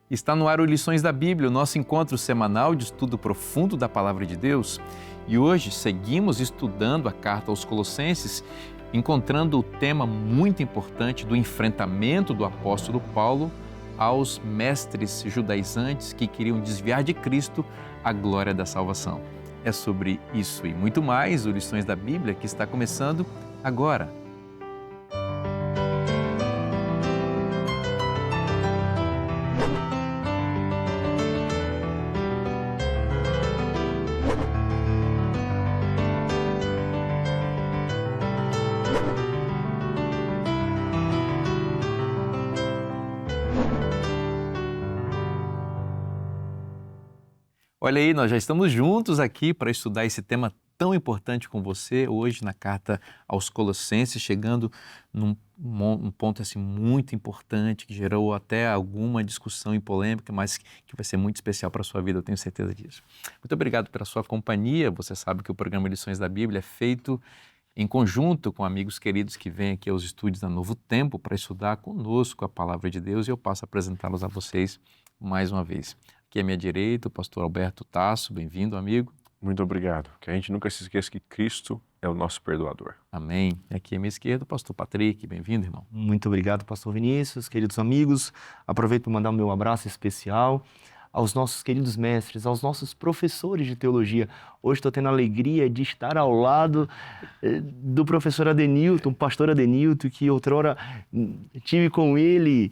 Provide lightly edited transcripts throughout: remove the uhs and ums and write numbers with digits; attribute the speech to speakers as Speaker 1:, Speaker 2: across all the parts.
Speaker 1: Está no ar o Lições da Bíblia, o nosso encontro semanal de estudo profundo da Palavra de Deus. E hoje seguimos estudando a carta aos Colossenses, encontrando o tema muito importante do enfrentamento do apóstolo Paulo aos mestres judaizantes que queriam desviar de Cristo a glória da salvação. É sobre isso e muito mais o Lições da Bíblia que está começando agora. Olha aí, nós já estamos juntos aqui para estudar esse tema tão importante com você hoje na carta aos Colossenses, chegando num ponto assim muito importante que gerou até alguma discussão e polêmica, mas que vai ser muito especial para a sua vida, eu tenho certeza disso. Muito obrigado pela sua companhia. Você sabe que o programa Lições da Bíblia é feito em conjunto com amigos queridos que vêm aqui aos estúdios da Novo Tempo para estudar conosco a Palavra de Deus, e eu passo a apresentá-los a vocês mais uma vez. Aqui à minha direita, o pastor Alberto Tasso. Bem-vindo, amigo.
Speaker 2: Muito obrigado. Que a gente nunca se esqueça que Cristo é o nosso perdoador.
Speaker 1: Amém. E aqui à minha esquerda, o pastor Patrick. Bem-vindo, irmão.
Speaker 3: Muito obrigado, pastor Vinícius, queridos amigos. Aproveito para mandar o meu abraço especial aos nossos queridos mestres, aos nossos professores de teologia. Hoje estou tendo a alegria de estar ao lado do professor Adenilton, pastor Adenilton, que outrora tive com ele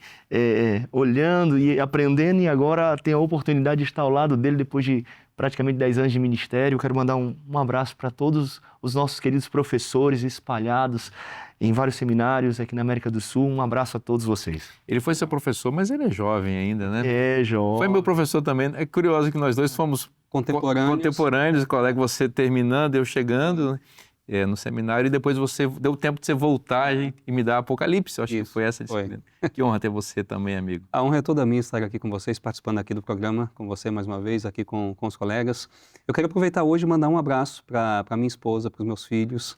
Speaker 3: olhando e aprendendo, e agora tenho a oportunidade de estar ao lado dele depois de praticamente 10 anos de ministério. Eu quero mandar um abraço para todos os nossos queridos professores espalhados em vários seminários aqui na América do Sul. Um abraço a todos vocês.
Speaker 1: Ele foi seu professor, mas ele é jovem ainda, né?
Speaker 3: É, jovem.
Speaker 1: Foi meu professor também. É curioso que nós dois fomos contemporâneos, colega, você terminando, eu chegando no seminário, e depois você deu tempo de você voltar e me dar Apocalipse. Eu acho que foi essa disciplina. Que honra ter você também, amigo.
Speaker 4: A honra é toda minha estar aqui com vocês, participando aqui do programa, com você mais uma vez, aqui com os colegas. Eu quero aproveitar hoje e mandar um abraço para minha esposa, para os meus filhos.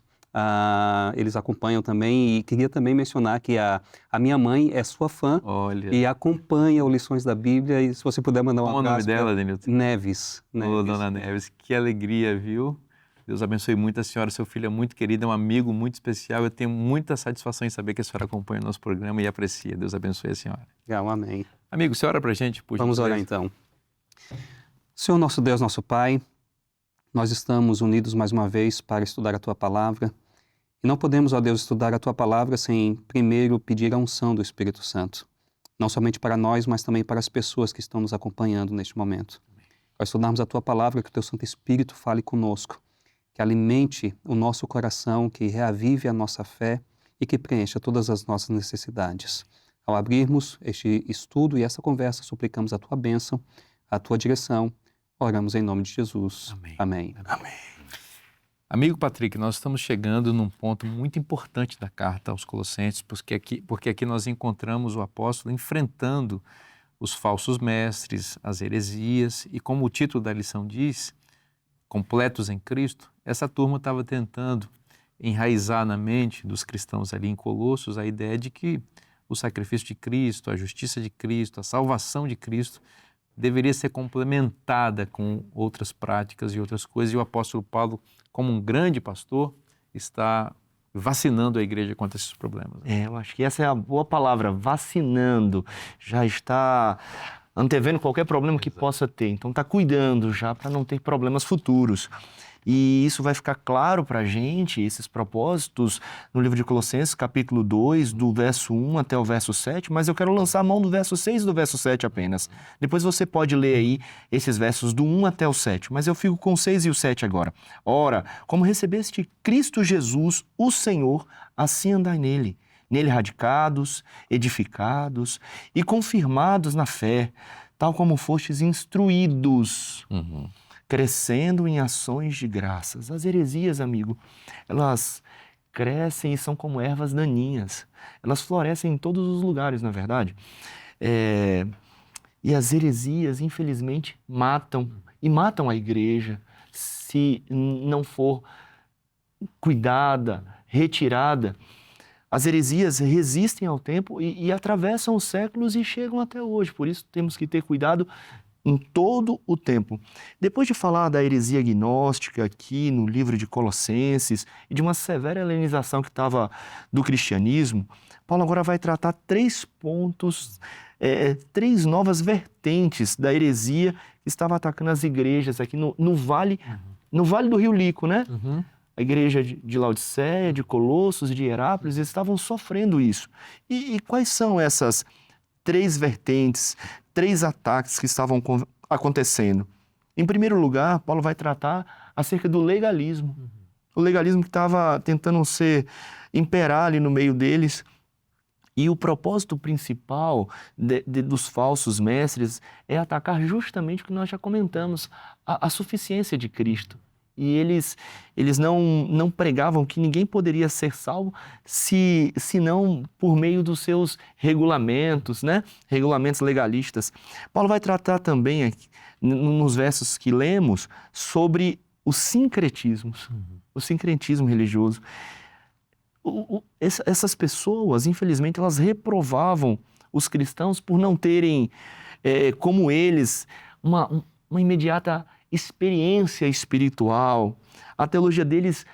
Speaker 4: Eles acompanham também, e queria também mencionar que a minha mãe é sua fã.
Speaker 1: Olha.
Speaker 4: E acompanha o Lições da Bíblia, e se você puder mandar um abraço.
Speaker 1: Qual o nome dela, Denilton?
Speaker 4: Neves.
Speaker 1: Ô, dona Neves, que alegria, viu? Deus abençoe muito a senhora, seu filho é muito querido, é um amigo muito especial. Eu tenho muita satisfação em saber que a senhora acompanha o nosso programa e aprecia. Deus abençoe a senhora.
Speaker 4: Amém.
Speaker 1: Amigo, você ora pra gente, por
Speaker 4: Vamos orar então. Senhor nosso Deus, nosso Pai, nós estamos unidos mais uma vez para estudar a Tua Palavra. E não podemos, ó Deus, estudar a Tua Palavra sem primeiro pedir a unção do Espírito Santo. Não somente para nós, mas também para as pessoas que estão nos acompanhando neste momento. Ao estudarmos a Tua Palavra, que o Teu Santo Espírito fale conosco, que alimente o nosso coração, que reavive a nossa fé e que preencha todas as nossas necessidades. Ao abrirmos este estudo e essa conversa, suplicamos a Tua bênção, a Tua direção. Oramos em nome de Jesus.
Speaker 1: Amém.
Speaker 4: Amém.
Speaker 1: Amém. Amigo Patrick, nós estamos chegando num ponto muito importante da carta aos Colossenses, porque aqui nós encontramos o apóstolo enfrentando os falsos mestres, as heresias, e como o título da lição diz, completos em Cristo, essa turma estava tentando enraizar na mente dos cristãos ali em Colossos a ideia de que o sacrifício de Cristo, a justiça de Cristo, a salvação de Cristo deveria ser complementada com outras práticas e outras coisas, e o apóstolo Paulo, como um grande pastor, está vacinando a igreja contra esses problemas.
Speaker 3: Eu acho que essa é a boa palavra, vacinando. Já está antevendo qualquer problema que possa ter. Então está cuidando já para não ter problemas futuros. E isso vai ficar claro para a gente, esses propósitos, no livro de Colossenses, capítulo 2, do verso 1 até o verso 7, mas eu quero lançar a mão do verso 6 e do verso 7 apenas. Depois você pode ler aí esses versos do 1 até o 7, mas eu fico com o 6 e o 7 agora. Ora, como recebeste Cristo Jesus, o Senhor, assim andai nele. Nele radicados, edificados e confirmados na fé, tal como fostes instruídos, crescendo em ações de graças. As heresias, amigo, elas crescem e são como ervas daninhas. Elas florescem em todos os lugares, na verdade. E as heresias, infelizmente, matam a igreja se não for cuidada, retirada. As heresias resistem ao tempo e atravessam os séculos e chegam até hoje. Por isso temos que ter cuidado em todo o tempo. Depois de falar da heresia gnóstica aqui no livro de Colossenses e de uma severa helenização que estava do cristianismo, Paulo agora vai tratar 3 pontos, 3 novas vertentes da heresia que estava atacando as igrejas aqui no Vale do Rio Lico, né? A igreja de Laodiceia, de Colossos e de Herápolis, eles estavam sofrendo isso. E quais são essas 3 vertentes, 3 ataques que estavam acontecendo? Em primeiro lugar, Paulo vai tratar acerca do legalismo. O legalismo que estava tentando imperar ali no meio deles. E o propósito principal dos falsos mestres é atacar justamente o que nós já comentamos, a suficiência de Cristo. E eles não pregavam que ninguém poderia ser salvo senão por meio dos seus regulamentos, né? Regulamentos legalistas. Paulo vai tratar também, aqui, nos versos que lemos, sobre os sincretismos, o sincretismo religioso. Essas pessoas, infelizmente, elas reprovavam os cristãos por não terem, como eles, uma imediata experiência espiritual. A teologia deles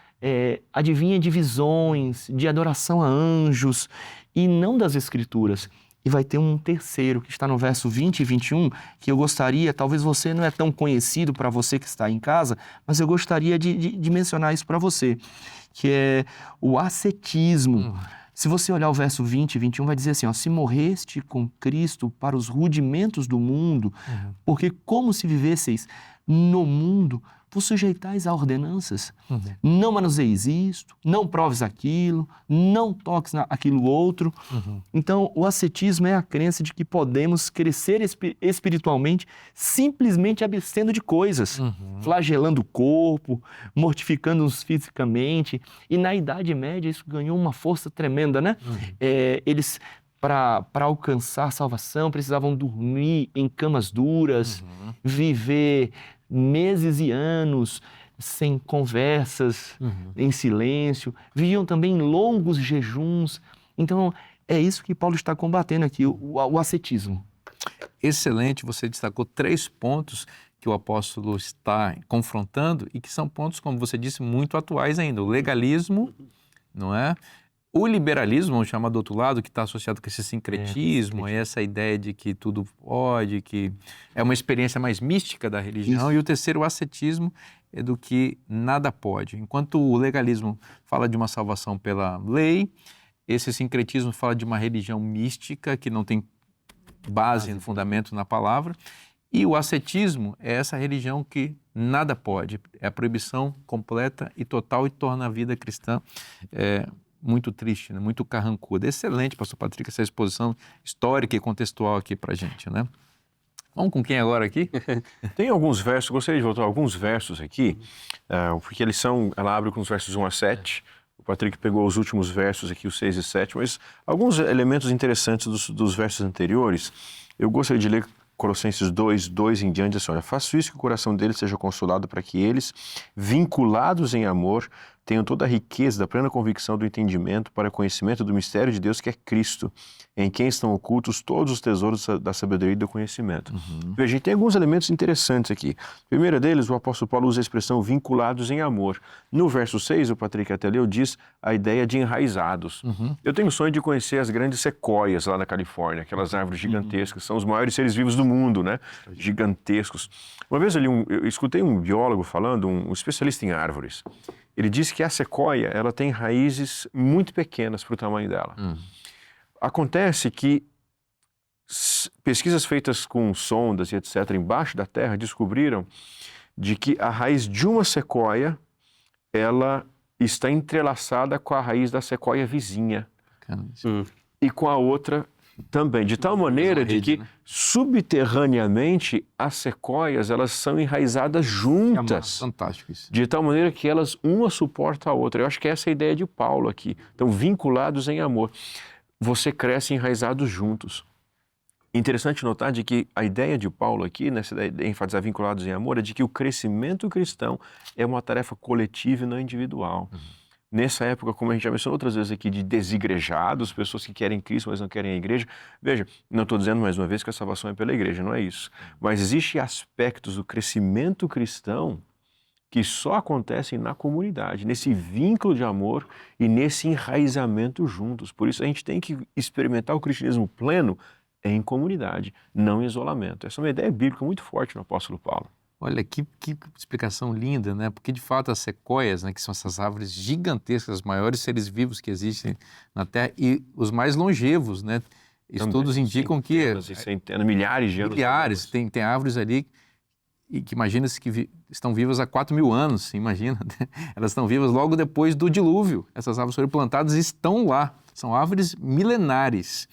Speaker 3: adivinha de visões, de adoração a anjos e não das Escrituras. E vai ter um terceiro, que está no verso 20 e 21, que eu gostaria, talvez você não é tão conhecido para você que está em casa, mas eu gostaria de mencionar isso para você, que é o ascetismo. Se você olhar o verso 20 e 21, vai dizer assim, ó, se morreste com Cristo para os rudimentos do mundo, porque como se vivesseis no mundo, vos sujeitais a ordenanças. Não manuseis isto, não proves aquilo, não toques aquilo outro. Então, o ascetismo é a crença de que podemos crescer espiritualmente simplesmente abstendo de coisas, flagelando o corpo, mortificando-nos fisicamente. E na Idade Média isso ganhou uma força tremenda, né? Eles, para alcançar a salvação, precisavam dormir em camas duras, viver meses e anos sem conversas, em silêncio, viviam também em longos jejuns. Então, é isso que Paulo está combatendo aqui, o ascetismo.
Speaker 1: Excelente, você destacou 3 pontos que o apóstolo está confrontando e que são pontos, como você disse, muito atuais ainda. O legalismo, não é? O liberalismo, vamos chamar do outro lado, que está associado com esse sincretismo, essa ideia de que tudo pode, que é uma experiência mais mística da religião. Isso. E o terceiro, o ascetismo, é do que nada pode. Enquanto o legalismo fala de uma salvação pela lei, esse sincretismo fala de uma religião mística que não tem base, fundamento na palavra. E o ascetismo é essa religião que nada pode. É a proibição completa e total e torna a vida cristã muito triste, né? Muito carrancuda. Excelente, pastor Patrick, essa exposição histórica e contextual aqui pra gente, né? Vamos com quem agora aqui?
Speaker 2: Tem alguns versos, gostaria de voltar a alguns versos aqui, porque ela abre com os versos 1 a 7, o Patrick pegou os últimos versos aqui, os 6 e 7, mas alguns elementos interessantes dos versos anteriores, eu gostaria de ler Colossenses 2, 2 em diante, assim, olha, faço isso que o coração deles seja consolado para que eles, vinculados em amor, tenham toda a riqueza da plena convicção do entendimento para conhecimento do mistério de Deus que é Cristo, em quem estão ocultos todos os tesouros da sabedoria e do conhecimento. Veja, a gente tem alguns elementos interessantes aqui. Primeiro deles, o apóstolo Paulo usa a expressão vinculados em amor. No verso 6, o Patrick até leu, diz a ideia de enraizados. Eu tenho o sonho de conhecer as grandes sequoias lá na Califórnia, aquelas árvores gigantescas, são os maiores seres vivos do mundo, né? Gigantescos. Uma vez eu escutei um biólogo falando, um especialista em árvores. Ele disse que a sequoia, ela tem raízes muito pequenas para o tamanho dela. Acontece que pesquisas feitas com sondas e etc. embaixo da terra descobriram de que a raiz de uma sequoia, ela está entrelaçada com a raiz da sequoia vizinha. E com a outra também, de tal maneira de que subterraneamente as sequoias, elas são enraizadas juntas.
Speaker 1: Fantástico isso.
Speaker 2: De tal maneira que elas uma suporta a outra. Eu acho que essa é a ideia de Paulo aqui. Então, vinculados em amor. Você cresce enraizados juntos. Interessante notar de que a ideia de Paulo aqui, nessa ideia de enfatizar vinculados em amor, é de que o crescimento cristão é uma tarefa coletiva e não individual. nessa época, como a gente já mencionou outras vezes aqui, de desigrejados, pessoas que querem Cristo, mas não querem a igreja. Veja, não estou dizendo mais uma vez que a salvação é pela igreja, não é isso. Mas existem aspectos do crescimento cristão que só acontecem na comunidade, nesse vínculo de amor e nesse enraizamento juntos. Por isso a gente tem que experimentar o cristianismo pleno em comunidade, não em isolamento. Essa é uma ideia bíblica muito forte no apóstolo Paulo.
Speaker 1: Olha, que explicação linda, né? Porque, de fato, as sequoias, né, que são essas árvores gigantescas, os maiores seres vivos que existem na Terra e os mais longevos, né? Estudos indicam que...
Speaker 2: Centenas, milhares de anos.
Speaker 1: Milhares. Tem árvores ali que imagina-se que estão vivas há 4.000 anos, imagina. Elas estão vivas logo depois do dilúvio. Essas árvores foram plantadas e estão lá. São árvores milenares.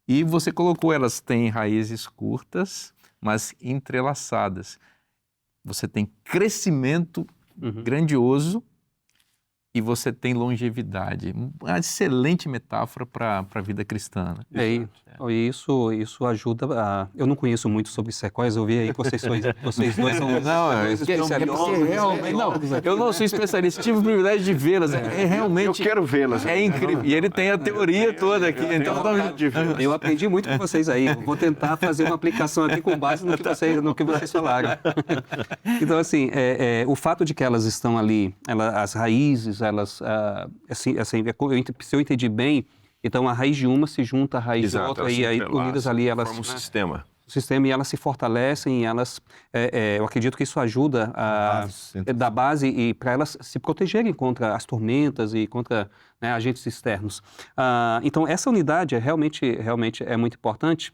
Speaker 1: E você colocou, elas têm raízes curtas, mas entrelaçadas. Você tem crescimento grandioso e você tem longevidade. Uma excelente metáfora para a vida cristã. Né?
Speaker 4: Isso ajuda a... Eu não conheço muito sobre sequoias, eu vi aí que vocês dois são
Speaker 1: eu não sou especialista, tive o privilégio de vê-las. Realmente...
Speaker 2: Eu quero vê-las.
Speaker 1: É incrível. E ele tem a teoria toda aqui.
Speaker 4: Eu aprendi muito com vocês aí. Eu vou tentar fazer uma aplicação aqui com base no que vocês falaram. Então, assim, o fato de que elas estão ali, as raízes, elas, se eu entendi bem, então a raiz de uma se junta à raiz de outra e aí unidas ali elas
Speaker 2: formam um sistema.
Speaker 4: O sistema e elas se fortalecem e elas, eu acredito que isso ajuda da base e para elas se protegerem contra as tormentas e contra, né, agentes externos. Então essa unidade realmente é muito importante.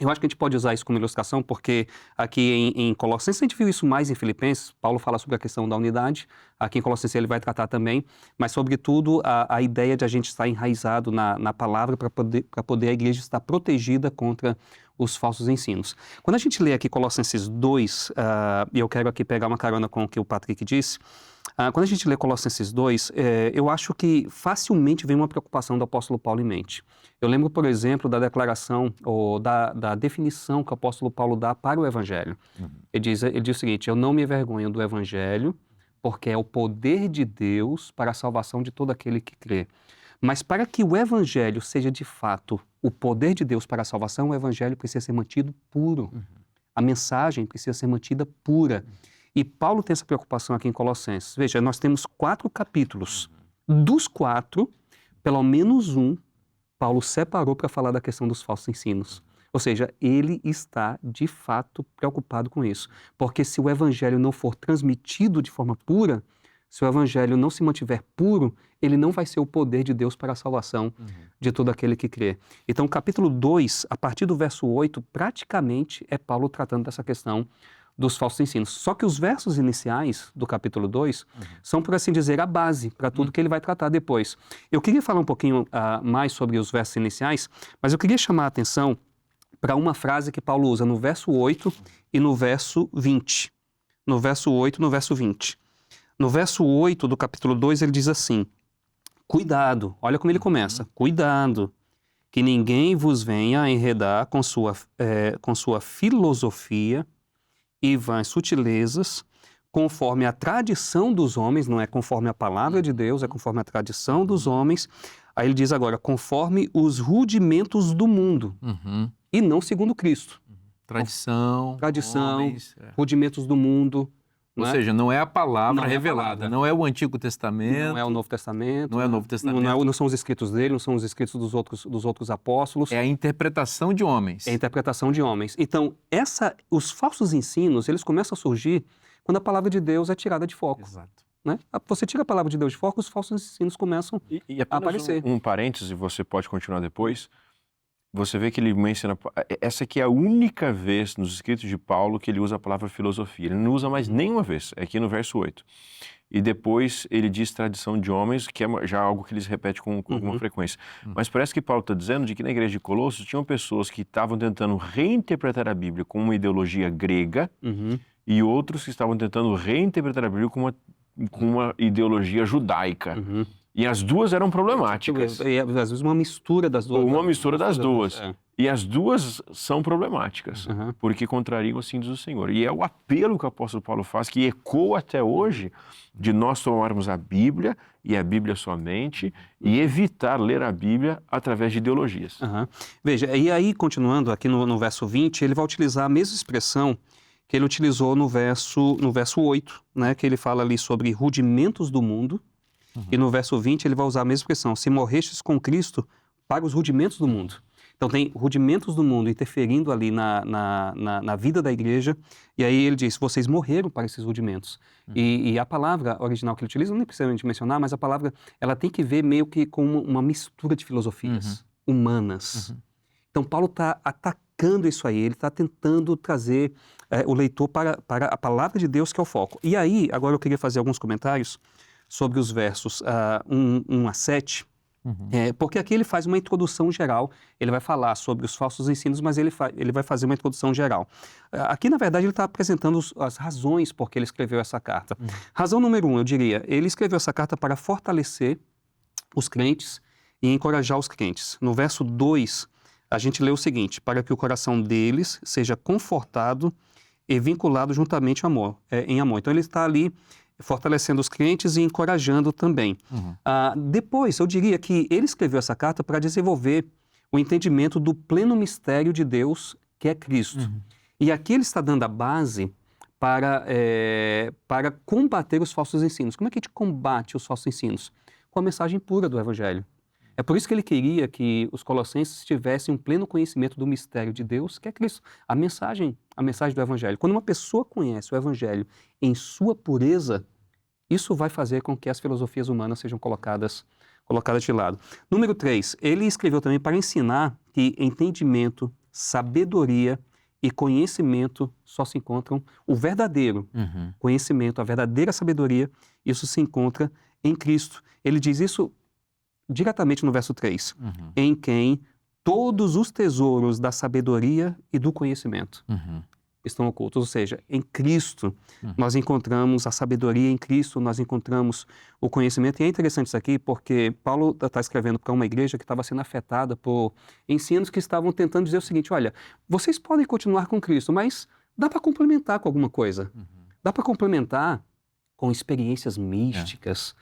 Speaker 4: Eu acho que a gente pode usar isso como ilustração, porque aqui em Colossenses, a gente viu isso mais em Filipenses, Paulo fala sobre a questão da unidade, aqui em Colossenses ele vai tratar também, mas sobretudo a ideia de a gente estar enraizado na palavra para poder a igreja estar protegida contra os falsos ensinos. Quando a gente lê aqui Colossenses 2, e eu quero aqui pegar uma carona com o que o Patrick disse, quando a gente lê Colossenses 2, eu acho que facilmente vem uma preocupação do apóstolo Paulo em mente. Eu lembro, por exemplo, da declaração ou da definição que o apóstolo Paulo dá para o Evangelho. Ele diz o seguinte: eu não me envergonho do Evangelho, porque é o poder de Deus para a salvação de todo aquele que crê. Mas para que o Evangelho seja de fato o poder de Deus para a salvação, o Evangelho precisa ser mantido puro. A mensagem precisa ser mantida pura. E Paulo tem essa preocupação aqui em Colossenses. Veja, nós temos 4 capítulos. Dos 4, pelo menos um, Paulo separou para falar da questão dos falsos ensinos. Ou seja, ele está, de fato, preocupado com isso. Porque se o evangelho não for transmitido de forma pura, se o evangelho não se mantiver puro, ele não vai ser o poder de Deus para a salvação de todo aquele que crê. Então, capítulo 2, a partir do verso 8, praticamente é Paulo tratando dessa questão dos falsos ensinos. Só que os versos iniciais do capítulo 2 são, por assim dizer, a base para tudo que ele vai tratar depois. Eu queria falar um pouquinho mais sobre os versos iniciais, mas eu queria chamar a atenção para uma frase que Paulo usa no verso 8 e no verso 20. No verso 8 e no verso 20. No verso 8 do capítulo 2 ele diz assim: cuidado, olha como ele começa, cuidado, que ninguém vos venha a enredar com sua filosofia e vãs sutilezas, conforme a tradição dos homens, não é conforme a palavra de Deus, é conforme a tradição dos homens. Aí ele diz agora, conforme os rudimentos do mundo, e não segundo Cristo.
Speaker 1: Tradição, homens,
Speaker 4: rudimentos do mundo.
Speaker 1: Ou seja, não é a palavra revelada, não é o Antigo Testamento.
Speaker 4: Não é o Novo Testamento.
Speaker 1: Não é o Novo Testamento.
Speaker 4: Não são os escritos dele, não são os escritos dos outros apóstolos.
Speaker 1: É a interpretação de homens.
Speaker 4: É a interpretação de homens. Então, os falsos ensinos, eles começam a surgir quando a palavra de Deus é tirada de foco.
Speaker 1: Exato.
Speaker 4: Né? Você tira a palavra de Deus de foco, os falsos ensinos começam a aparecer.
Speaker 2: Um parêntese, você pode continuar depois. Você vê que ele menciona... Essa aqui é a única vez nos escritos de Paulo que ele usa a palavra filosofia. Ele não usa mais nenhuma vez, é aqui no verso 8. E depois ele diz tradição de homens, que é já algo que eles repetem com alguma frequência. Mas parece que Paulo está dizendo de que na igreja de Colossos tinham pessoas que estavam tentando reinterpretar a Bíblia com uma ideologia grega e outros que estavam tentando reinterpretar a Bíblia com uma ideologia judaica. E as duas eram problemáticas.
Speaker 4: E, às vezes uma mistura das duas.
Speaker 2: Ou uma mistura das duas.
Speaker 4: É.
Speaker 2: E as duas são problemáticas,
Speaker 4: Uhum.
Speaker 2: porque contrariam os símbolos do Senhor. E é o apelo que o apóstolo Paulo faz, que ecoa até hoje, de nós tomarmos a Bíblia, e a Bíblia somente, e evitar ler a Bíblia através de ideologias.
Speaker 4: Uhum. Veja, e aí, continuando aqui no verso 20, ele vai utilizar a mesma expressão que ele utilizou no verso 8, né, que ele fala ali sobre rudimentos do mundo, e no verso 20 ele vai usar a mesma expressão, se morrestes com Cristo para os rudimentos do mundo. Então tem rudimentos do mundo interferindo ali na vida da igreja, e aí ele diz, vocês morreram para esses rudimentos. E a palavra original que ele utiliza, não precisa mencionar, mas a palavra, ela tem que ver meio que com uma mistura de filosofias humanas. Então Paulo está atacando isso aí, ele está tentando trazer o leitor para a palavra de Deus, que é o foco. E aí, agora eu queria fazer alguns comentários sobre os versos 1 a 7, porque aqui ele faz uma introdução geral, ele vai falar sobre os falsos ensinos, mas ele vai fazer uma introdução geral. Aqui, na verdade, ele está apresentando as razões por que ele escreveu essa carta. Razão número 1, eu diria, ele escreveu essa carta para fortalecer os crentes e encorajar os crentes. No verso 2, a gente lê o seguinte, para que o coração deles seja confortado e vinculado juntamente em amor. Então, ele está ali fortalecendo os crentes e encorajando também. Depois, eu diria que ele escreveu essa carta para desenvolver o entendimento do pleno mistério de Deus, que é Cristo. E aqui ele está dando a base para combater os falsos ensinos. Como é que a gente combate os falsos ensinos? Com a mensagem pura do Evangelho. É por isso que ele queria que os colossenses tivessem um pleno conhecimento do mistério de Deus, que é Cristo. A mensagem do Evangelho. Quando uma pessoa conhece o Evangelho em sua pureza, isso vai fazer com que as filosofias humanas sejam colocadas de lado. Número 3, ele escreveu também para ensinar que entendimento, sabedoria e conhecimento só se encontram, o verdadeiro conhecimento, a verdadeira sabedoria, isso se encontra em Cristo. Ele diz isso diretamente no verso 3, em quem todos os tesouros da sabedoria e do conhecimento estão ocultos, ou seja, em Cristo nós encontramos a sabedoria, em Cristo nós encontramos o conhecimento, e é interessante isso aqui porque Paulo está escrevendo para uma igreja que estava sendo afetada por ensinos que estavam tentando dizer o seguinte, olha, vocês podem continuar com Cristo, mas dá para complementar com alguma coisa, dá para complementar com experiências místicas,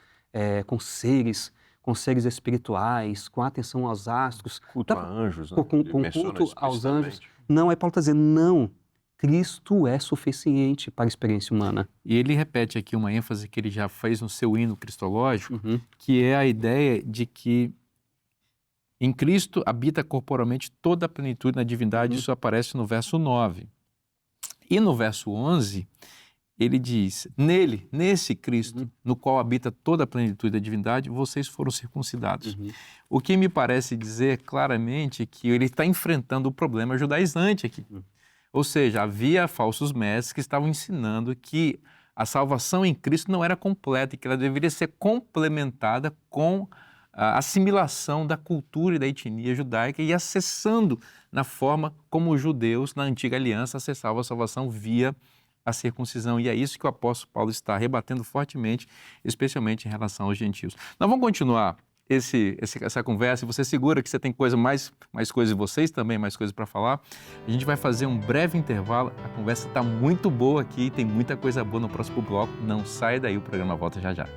Speaker 4: com seres espirituais, com atenção aos astros.
Speaker 2: Culto a anjos, né?
Speaker 4: Com culto aos anjos. Não, Paulo está dizendo, não, Cristo é suficiente para a experiência humana.
Speaker 1: E ele repete aqui uma ênfase que ele já fez no seu hino cristológico, que é a ideia de que em Cristo habita corporalmente toda a plenitude na divindade, isso aparece no verso 9. E no verso 11, ele diz, nesse Cristo, no qual habita toda a plenitude da divindade, vocês foram circuncidados. O que me parece dizer claramente que ele está enfrentando o problema judaizante aqui. Ou seja, havia falsos mestres que estavam ensinando que a salvação em Cristo não era completa e que ela deveria ser complementada com a assimilação da cultura e da etnia judaica e acessando na forma como os judeus, na antiga aliança, acessavam a salvação via a circuncisão. E é isso que o apóstolo Paulo está rebatendo fortemente, especialmente em relação aos gentios. Nós vamos continuar essa conversa, e você segura que você tem mais coisas, e vocês também mais coisas para falar. A gente vai fazer um breve intervalo, a conversa está muito boa aqui, tem muita coisa boa no próximo bloco, não sai daí, o programa volta já já.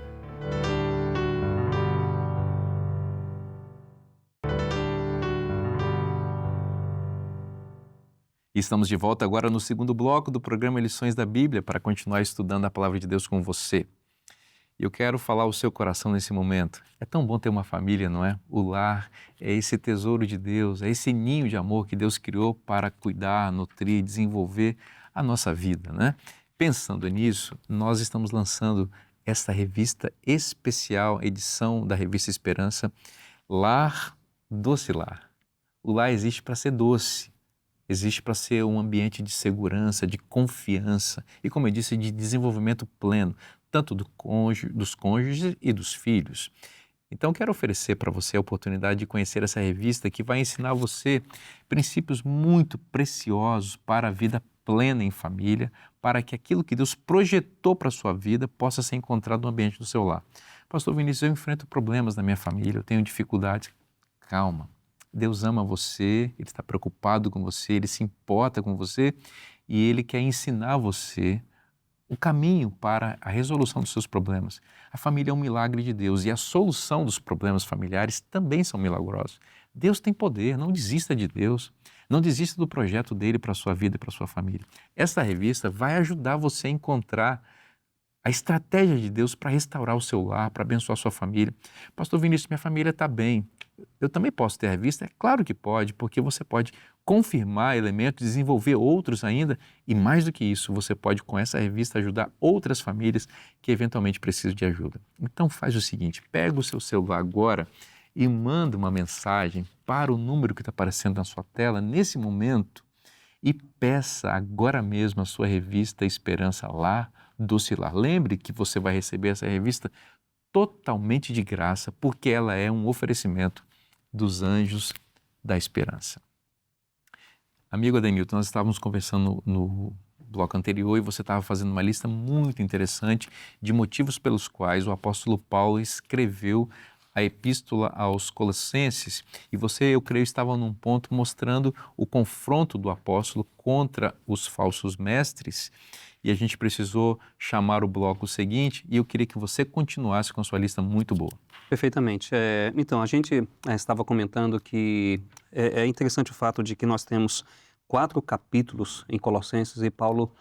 Speaker 1: E estamos de volta agora no segundo bloco do programa Lições da Bíblia para continuar estudando a Palavra de Deus com você. E eu quero falar ao seu coração nesse momento. É tão bom ter uma família, não é? O lar é esse tesouro de Deus, é esse ninho de amor que Deus criou para cuidar, nutrir, desenvolver a nossa vida, né? Pensando nisso, nós estamos lançando esta revista especial, edição da Revista Esperança, Lar, Doce Lar. O lar existe para ser doce. Existe para ser um ambiente de segurança, de confiança e, como eu disse, de desenvolvimento pleno, tanto dos cônjuges e dos filhos. Então, quero oferecer para você a oportunidade de conhecer essa revista que vai ensinar você princípios muito preciosos para a vida plena em família, para que aquilo que Deus projetou para a sua vida possa ser encontrado no ambiente do seu lar. Pastor Vinícius, eu enfrento problemas na minha família, eu tenho dificuldades. Calma, Deus ama você, Ele está preocupado com você, Ele se importa com você e Ele quer ensinar você o caminho para a resolução dos seus problemas. A família é um milagre de Deus e a solução dos problemas familiares também são milagrosos. Deus tem poder, não desista de Deus, não desista do projeto dele para a sua vida e para a sua família. Esta revista vai ajudar você a encontrar a estratégia de Deus para restaurar o seu lar, para abençoar a sua família. Pastor Vinícius, minha família está bem. Eu também posso ter a revista? É claro que pode, porque você pode confirmar elementos, desenvolver outros ainda e mais do que isso, você pode com essa revista ajudar outras famílias que eventualmente precisam de ajuda. Então faz o seguinte, pega o seu celular agora e manda uma mensagem para o número que está aparecendo na sua tela nesse momento e peça agora mesmo a sua revista Esperança Lar Doce Lar. Lembre que você vai receber essa revista totalmente de graça, porque ela é um oferecimento dos Anjos da Esperança. Amigo Adenilton, nós estávamos conversando no bloco anterior e você estava fazendo uma lista muito interessante de motivos pelos quais o apóstolo Paulo escreveu a epístola aos Colossenses e você, eu creio, estava num ponto mostrando o confronto do apóstolo contra os falsos mestres e a gente precisou chamar o bloco seguinte e eu queria que você continuasse com a sua lista muito boa.
Speaker 4: Perfeitamente. Então, a gente estava comentando que é interessante o fato de que nós temos 4 capítulos em Colossenses e Paulo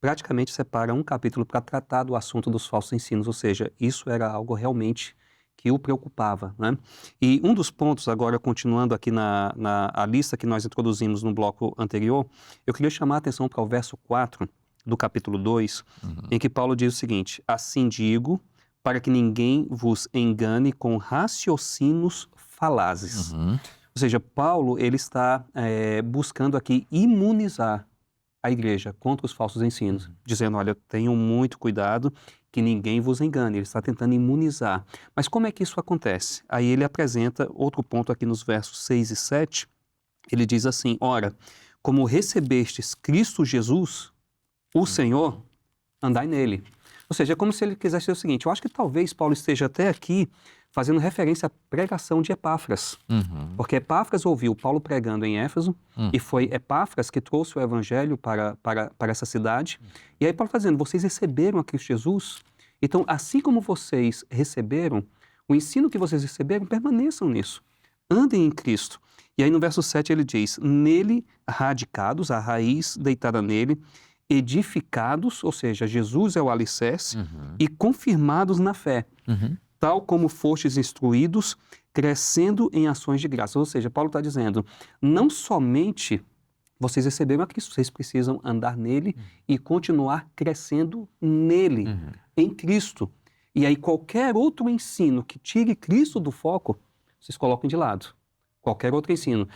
Speaker 4: praticamente separa um capítulo para tratar do assunto dos falsos ensinos, ou seja, isso era algo realmente que o preocupava, né? E um dos pontos, agora continuando aqui na lista que nós introduzimos no bloco anterior, eu queria chamar a atenção para o verso 4 do capítulo 2, em que Paulo diz o seguinte: assim digo, para que ninguém vos engane com raciocínios falazes. Ou seja, Paulo ele está buscando aqui imunizar a igreja contra os falsos ensinos, dizendo, olha, tenham muito cuidado que ninguém vos engane. Ele está tentando imunizar. Mas como é que isso acontece? Aí ele apresenta outro ponto aqui nos versos 6 e 7, ele diz assim, ora, como recebestes Cristo Jesus, o Senhor, andai nele. Ou seja, é como se ele quisesse dizer o seguinte, eu acho que talvez Paulo esteja até aqui fazendo referência à pregação de Epáfras. Porque Epáfras ouviu Paulo pregando em Éfeso e foi Epáfras que trouxe o evangelho para essa cidade. E aí Paulo está dizendo, vocês receberam a Cristo Jesus, então assim como vocês receberam, o ensino que vocês receberam, permaneçam nisso. Andem em Cristo. E aí no verso 7 ele diz, nele radicados, a raiz deitada nele, edificados, ou seja, Jesus é o alicerce, e confirmados na fé, tal como fostes instruídos, crescendo em ações de graça. Ou seja, Paulo está dizendo, não somente vocês receberam a Cristo, vocês precisam andar nele e continuar crescendo nele, em Cristo. E aí qualquer outro ensino que tire Cristo do foco, vocês colocam de lado. Qualquer outro ensino,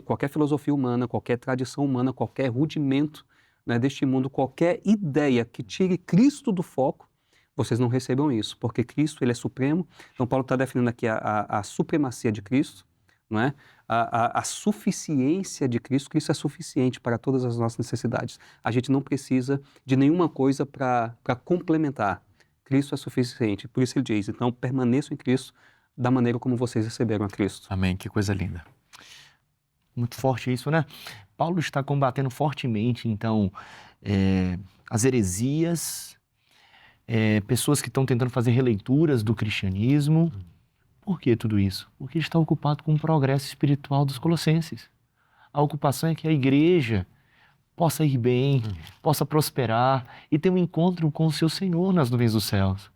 Speaker 4: qualquer filosofia humana, qualquer tradição humana, qualquer rudimento, né, deste mundo, qualquer ideia que tire Cristo do foco, vocês não recebam isso, porque Cristo ele é supremo. Então Paulo está definindo aqui a supremacia de Cristo, não é? A suficiência de Cristo. Cristo é suficiente para todas as nossas necessidades. A gente não precisa de nenhuma coisa para complementar. Cristo é suficiente. Por isso ele diz, então permaneçam em Cristo da maneira como vocês receberam a Cristo.
Speaker 1: Amém, que coisa linda.
Speaker 3: Muito forte isso, né? Paulo está combatendo fortemente, então, as heresias, pessoas que estão tentando fazer releituras do cristianismo. Por que tudo isso? Porque ele está ocupado com o progresso espiritual dos colossenses. A ocupação é que a igreja possa ir bem, possa prosperar e ter um encontro com o seu Senhor nas nuvens dos céus.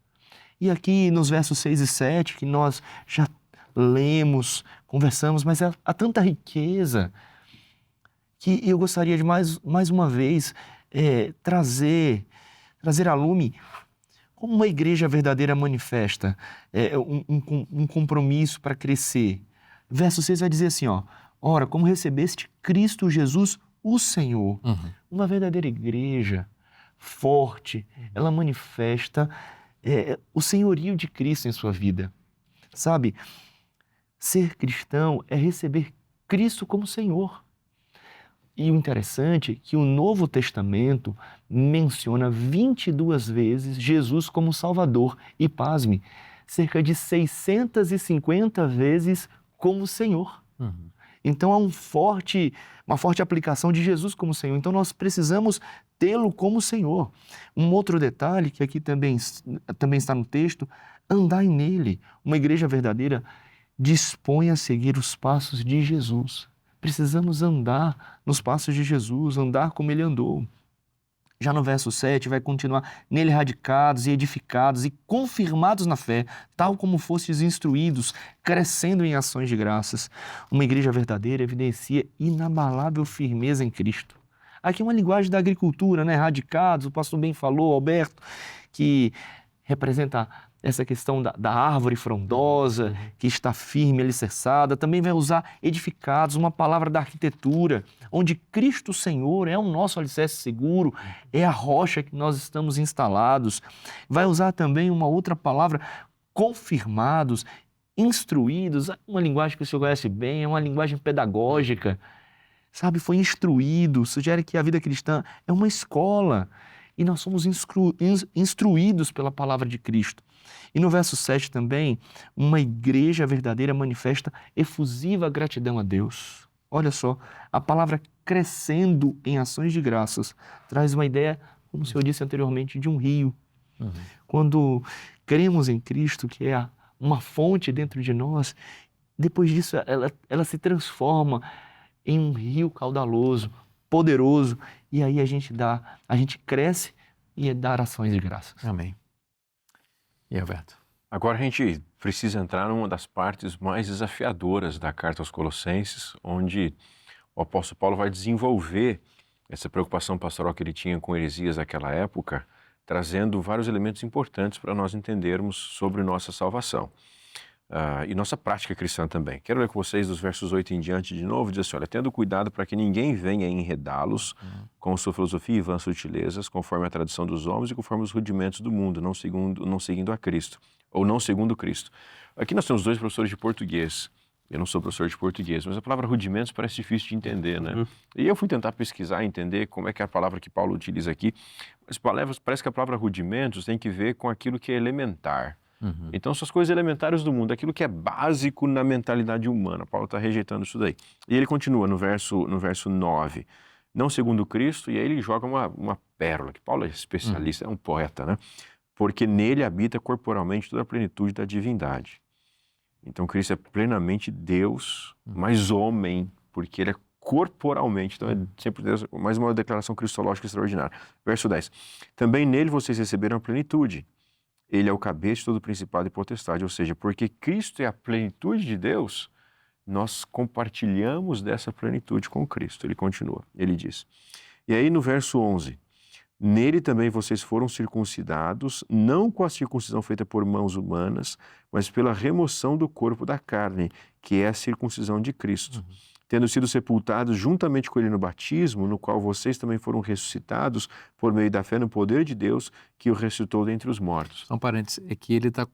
Speaker 3: E aqui nos versos 6 e 7, que nós já lemos, conversamos, mas há tanta riqueza que eu gostaria de mais uma vez trazer a lume como uma igreja verdadeira manifesta um compromisso para crescer. Verso 6 vai dizer assim, ora, como recebeste Cristo Jesus, o Senhor. Uma verdadeira igreja forte, ela manifesta o senhorio de Cristo em sua vida. Sabe, ser cristão é receber Cristo como Senhor. E o interessante é que o Novo Testamento menciona 22 vezes Jesus como Salvador. E pasme, cerca de 650 vezes como Senhor.
Speaker 1: Uhum.
Speaker 3: Então há uma forte aplicação de Jesus como Senhor. Então nós precisamos tê-lo como Senhor. Um outro detalhe que aqui também está no texto, andar nele. Uma igreja verdadeira dispõe a seguir os passos de Jesus. Precisamos andar nos passos de Jesus, andar como ele andou. Já no verso 7 vai continuar, nele radicados e edificados e confirmados na fé, tal como fostes instruídos, crescendo em ações de graças. Uma igreja verdadeira evidencia inabalável firmeza em Cristo. Aqui é uma linguagem da agricultura, né? Radicados, o pastor bem falou, Alberto, que representa essa questão da árvore frondosa, que está firme, alicerçada. Também vai usar edificados, uma palavra da arquitetura, onde Cristo Senhor é o nosso alicerce seguro, é a rocha que nós estamos instalados. Vai usar também uma outra palavra, confirmados, instruídos, uma linguagem que o senhor conhece bem, é uma linguagem pedagógica, sabe? Foi instruído, sugere que a vida cristã é uma escola e nós somos instruídos pela palavra de Cristo. E no verso 7 também, uma igreja verdadeira manifesta efusiva gratidão a Deus. Olha só, a palavra crescendo em ações de graças traz uma ideia, como o senhor disse anteriormente, de um rio.
Speaker 1: Uhum.
Speaker 3: Quando cremos em Cristo, que é uma fonte dentro de nós, depois disso ela se transforma em um rio caudaloso, poderoso, e aí a gente cresce e é dar ações de graças.
Speaker 1: Amém. E Alberto?
Speaker 2: Agora a gente precisa entrar numa das partes mais desafiadoras da carta aos Colossenses, onde o apóstolo Paulo vai desenvolver essa preocupação pastoral que ele tinha com heresias naquela época, trazendo vários elementos importantes para nós entendermos sobre nossa salvação. E nossa prática cristã também. Quero ler com vocês dos versos 8 em diante de novo, diz assim, olha, tendo cuidado para que ninguém venha enredá-los com sua filosofia e vãs sutilezas, conforme a tradição dos homens e conforme os rudimentos do mundo, não seguindo a Cristo, ou não segundo Cristo. Aqui nós temos dois professores de português. Eu não sou professor de português, mas a palavra rudimentos parece difícil de entender, né? E eu fui tentar pesquisar e entender como é que é a palavra que Paulo utiliza aqui, mas parece que a palavra rudimentos tem que ver com aquilo que é elementar. Então, são as coisas elementares do mundo, aquilo que é básico na mentalidade humana. Paulo está rejeitando isso daí. E ele continua no verso 9. Não segundo Cristo, e aí ele joga uma pérola, que Paulo é especialista, é um poeta, né? Porque nele habita corporalmente toda a plenitude da divindade. Então, Cristo é plenamente Deus, mas homem, porque ele é corporalmente. Então, é sempre Deus, mais uma declaração cristológica extraordinária. Verso 10. Também nele vocês receberam a plenitude. Ele é o cabeça de todo principado e potestade, ou seja, porque Cristo é a plenitude de Deus, nós compartilhamos dessa plenitude com Cristo. Ele continua, ele diz. E aí no verso 11, nele também vocês foram circuncidados, não com a circuncisão feita por mãos humanas, mas pela remoção do corpo da carne, que é a circuncisão de Cristo. Tendo sido sepultados juntamente com ele no batismo, no qual vocês também foram ressuscitados por meio da fé no poder de Deus, que o ressuscitou dentre os mortos.
Speaker 1: Só um parênteses, é que ele está